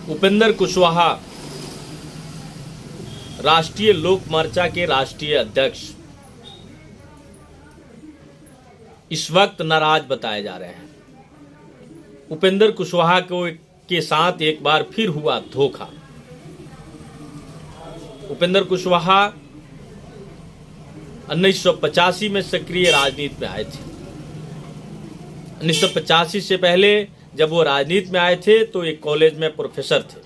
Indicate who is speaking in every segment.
Speaker 1: उपेंद्र कुशवाहा राष्ट्रीय लोक मोर्चा के राष्ट्रीय अध्यक्ष इस वक्त नाराज बताए जा रहे हैं। उपेंद्र कुशवाहा के साथ एक बार फिर हुआ धोखा। उपेंद्र कुशवाहा 1985 में सक्रिय राजनीति में आए थे। 1985 से पहले जब वो राजनीति में आए थे तो एक कॉलेज में प्रोफेसर थे।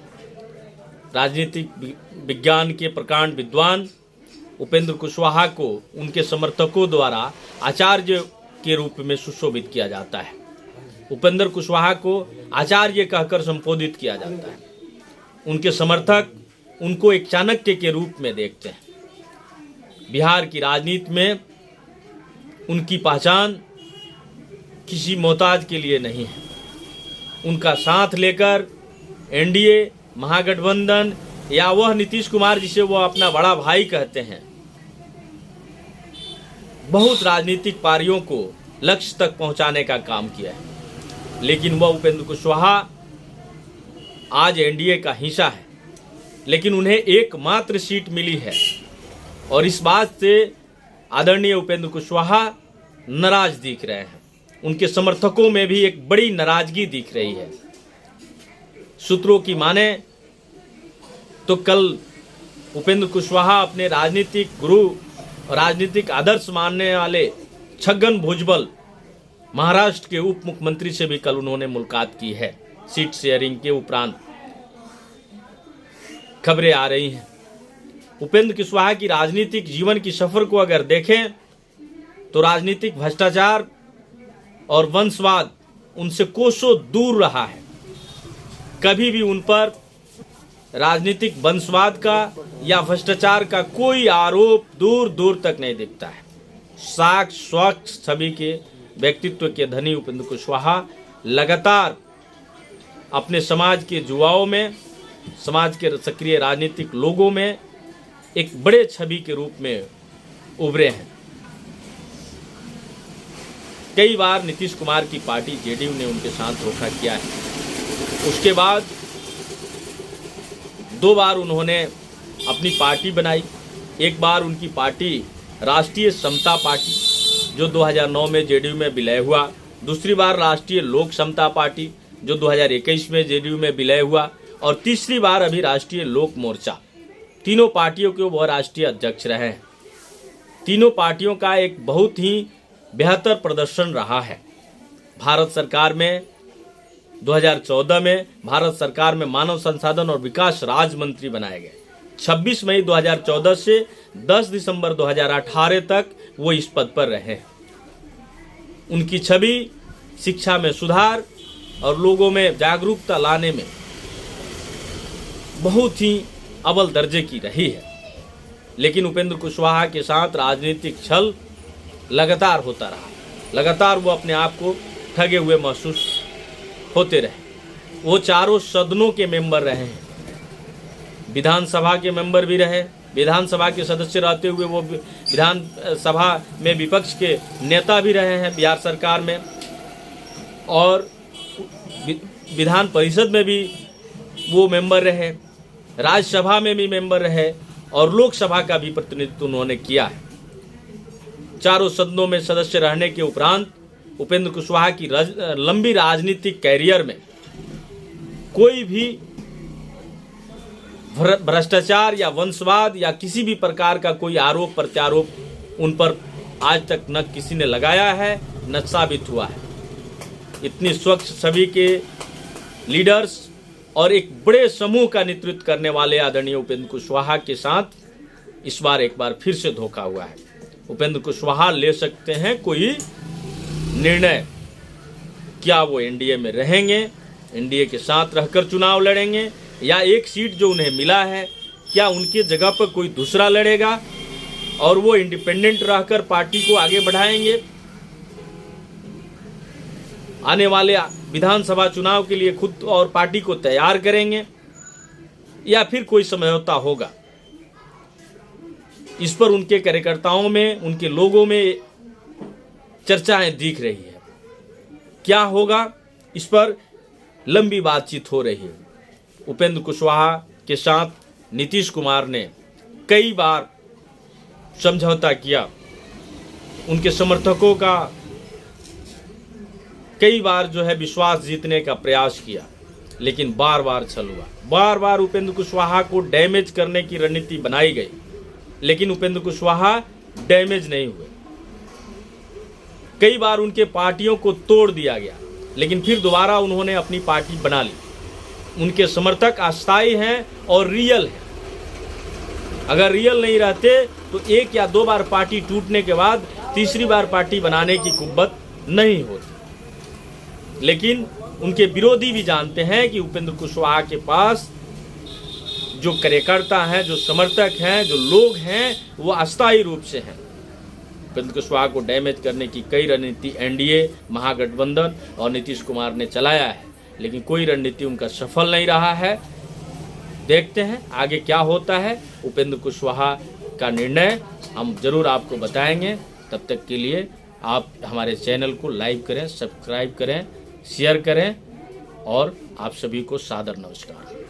Speaker 1: राजनीतिक विज्ञान के प्रकांड विद्वान उपेंद्र कुशवाहा को उनके समर्थकों द्वारा आचार्य के रूप में सुशोभित किया जाता है। उपेंद्र कुशवाहा को आचार्य कहकर संबोधित किया जाता है। उनके समर्थक उनको एक चाणक्य के रूप में देखते हैं। बिहार की राजनीति में उनकी पहचान किसी मोहताज के लिए नहीं है। उनका साथ लेकर एनडीए, महागठबंधन या वह नीतीश कुमार जिसे वो अपना बड़ा भाई कहते हैं, बहुत राजनीतिक पार्टियों को लक्ष्य तक पहुंचाने का काम किया है। लेकिन वह उपेंद्र कुशवाहा आज एनडीए का हिस्सा है, लेकिन उन्हें एकमात्र सीट मिली है और इस बात से आदरणीय उपेंद्र कुशवाहा नाराज दिख रहे हैं। उनके समर्थकों में भी एक बड़ी नाराजगी दिख रही है। सूत्रों की माने तो कल उपेंद्र कुशवाहा अपने राजनीतिक गुरु और राजनीतिक आदर्श मानने वाले छगन भुजबल महाराष्ट्र के उप मुख्यमंत्री से भी कल उन्होंने मुलाकात की है। सीट शेयरिंग के उपरांत खबरें आ रही हैं। उपेंद्र कुशवाहा की राजनीतिक जीवन की सफर को अगर देखें तो राजनीतिक भ्रष्टाचार और वंशवाद उनसे कोसों दूर रहा है। कभी भी उन पर राजनीतिक वंशवाद का या भ्रष्टाचार का कोई आरोप दूर दूर तक नहीं दिखता है। साक्ष्य स्वच्छ छवि के व्यक्तित्व के धनी उपेंद्र कुशवाहा लगातार अपने समाज के युवाओं में, समाज के सक्रिय राजनीतिक लोगों में एक बड़े छवि के रूप में उभरे हैं। कई बार नीतीश कुमार की पार्टी जेडीयू ने उनके साथ धोखा किया है। उसके बाद 2 बार उन्होंने अपनी पार्टी बनाई। एक बार उनकी पार्टी राष्ट्रीय समता पार्टी जो 2009 में जेडीयू में विलय हुआ, दूसरी बार राष्ट्रीय लोक समता पार्टी जो 2021 में जेडीयू में विलय हुआ और तीसरी बार अभी राष्ट्रीय लोक मोर्चा। तीनों पार्टियों के वह राष्ट्रीय अध्यक्ष रहे हैं। तीनों पार्टियों का एक बहुत ही बेहतर प्रदर्शन रहा है। भारत सरकार में 2014 में भारत सरकार में मानव संसाधन और विकास राज्य मंत्री बनाए गए। 26 मई 2014 से 10 दिसंबर 2018 तक वो इस पद पर रहे। उनकी छवि शिक्षा में सुधार और लोगों में जागरूकता लाने में बहुत ही अव्वल दर्जे की रही है। लेकिन उपेंद्र कुशवाहा के साथ राजनीतिक छल लगातार होता रहा। लगातार वो अपने आप को ठगे हुए महसूस होते रहे। वो चारों सदनों के मेंबर रहे हैं। विधानसभा के मेंबर भी रहे। विधानसभा के सदस्य रहते हुए वो विधानसभा में विपक्ष के नेता भी रहे हैं बिहार सरकार में, और विधान परिषद में भी वो मेंबर रहे, राज्यसभा में भी मेंबर रहे और लोकसभा का भी प्रतिनिधित्व उन्होंने किया है। चारों सदनों में सदस्य रहने के उपरांत उपेंद्र कुशवाहा की लंबी राजनीतिक कैरियर में कोई भी भ्रष्टाचार या वंशवाद या किसी भी प्रकार का कोई आरोप प्रत्यारोप उन पर आज तक न किसी ने लगाया है न साबित हुआ है। इतनी स्वच्छ छवि के लीडर्स और एक बड़े समूह का नेतृत्व करने वाले आदरणीय उपेंद्र कुशवाहा के साथ इस बार एक बार फिर से धोखा हुआ है। उपेंद्र कुशवाहा ले सकते हैं कोई निर्णय, क्या वो एनडीए में रहेंगे, एनडीए के साथ रहकर चुनाव लड़ेंगे, या एक सीट जो उन्हें मिला है क्या उनके जगह पर कोई दूसरा लड़ेगा और वो इंडिपेंडेंट रहकर पार्टी को आगे बढ़ाएंगे। आने वाले विधानसभा चुनाव के लिए खुद और पार्टी को तैयार करेंगे या फिर कोई समझौता होगा। इस पर उनके कार्यकर्ताओं में, उनके लोगों में चर्चाएं दिख रही है। क्या होगा इस पर लंबी बातचीत हो रही है। उपेंद्र कुशवाहा के साथ नीतीश कुमार ने कई बार समझौता किया, उनके समर्थकों का कई बार जो है विश्वास जीतने का प्रयास किया, लेकिन बार बार छल हुआ। बार बार उपेंद्र कुशवाहा को डैमेज करने की रणनीति बनाई गई, लेकिन उपेंद्र कुशवाहा डैमेज नहीं हुए। कई बार उनके पार्टियों को तोड़ दिया गया, लेकिन फिर दोबारा उन्होंने अपनी पार्टी बना ली। उनके समर्थक अस्थायी हैं और रियल हैं। अगर रियल नहीं रहते तो एक या दो बार पार्टी टूटने के बाद तीसरी बार पार्टी बनाने की कुव्वत नहीं होती। लेकिन उनके विरोधी भी जानते हैं कि उपेंद्र कुशवाहा के पास जो कार्यकर्ता हैं, जो समर्थक हैं, जो लोग हैं, वो अस्थायी रूप से हैं। उपेंद्र कुशवाहा को डैमेज करने की कई रणनीति एनडीए, महागठबंधन और नीतीश कुमार ने चलाया है, लेकिन कोई रणनीति उनका सफल नहीं रहा है। देखते हैं आगे क्या होता है। उपेंद्र कुशवाहा का निर्णय हम जरूर आपको बताएंगे। तब तक के लिए आप हमारे चैनल को लाइक करें, सब्सक्राइब करें, शेयर करें और आप सभी को सादर नमस्कार।